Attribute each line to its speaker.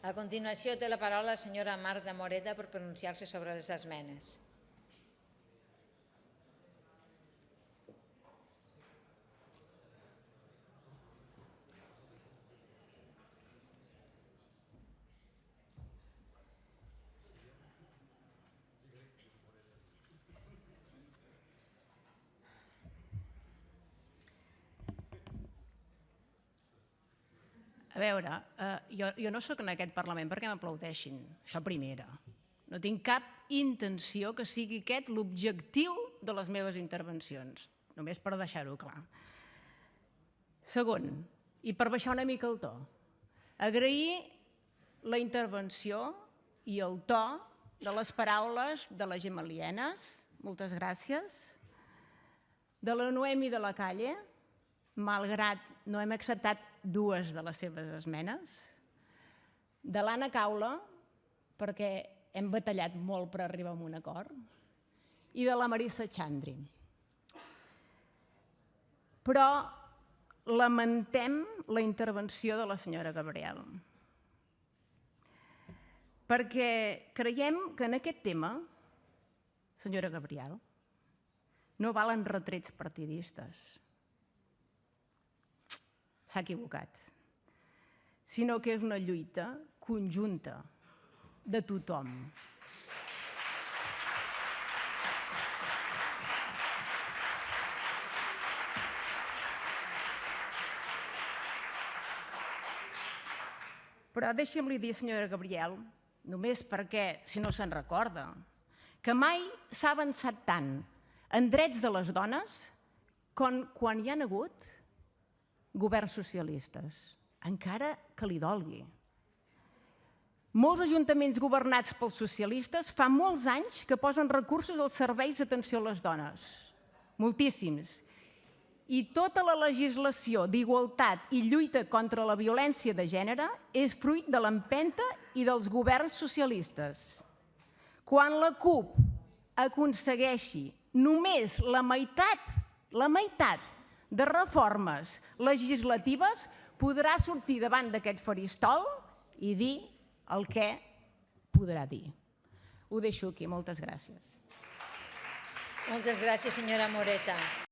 Speaker 1: A continuació té la paraula la senyora Marta Moreta per pronunciar-se sobre les esmenes.
Speaker 2: A veure, jo no sóc en aquest Parlament perquè m'aplaudeixin, això primera. No tinc cap intenció que sigui aquest l'objectiu de les meves intervencions, només per deixar-ho clar. Segon, i per baixar una mica el to, agrair la intervenció i el to de les paraules de la Gemma Lienas, moltes gràcies, de la Noemi de la Calle, malgrat no hem acceptat dues de les seves esmenes, de l'Anna Caula, perquè hem batallat molt per arribar a un acord, i de la Marisa Xandri. Però lamentem la intervenció de la senyora Gabriel, perquè creiem que en aquest tema, senyora Gabriel, no valen retrets partidistes. S'ha equivocat, sinó que és una lluita conjunta de tothom. Però deixi'm-li dir, senyora Gabriel, només perquè, si no se'n recorda, que mai s'ha avançat tant en drets de les dones com quan hi ha hagut governs socialistes, encara que li dolgui. Molts ajuntaments governats pels socialistes fa molts anys que posen recursos als serveis d'atenció a les dones, moltíssims. I tota la legislació d'igualtat i lluita contra la violència de gènere és fruit de l'empenta i dels governs socialistes. Quan la CUP aconsegueixi només la meitat de reformes legislatives, podrà sortir davant d'aquest faristol i dir el que podrà dir. Ho deixo aquí. Moltes gràcies.
Speaker 1: Moltes gràcies, senyora Moreta.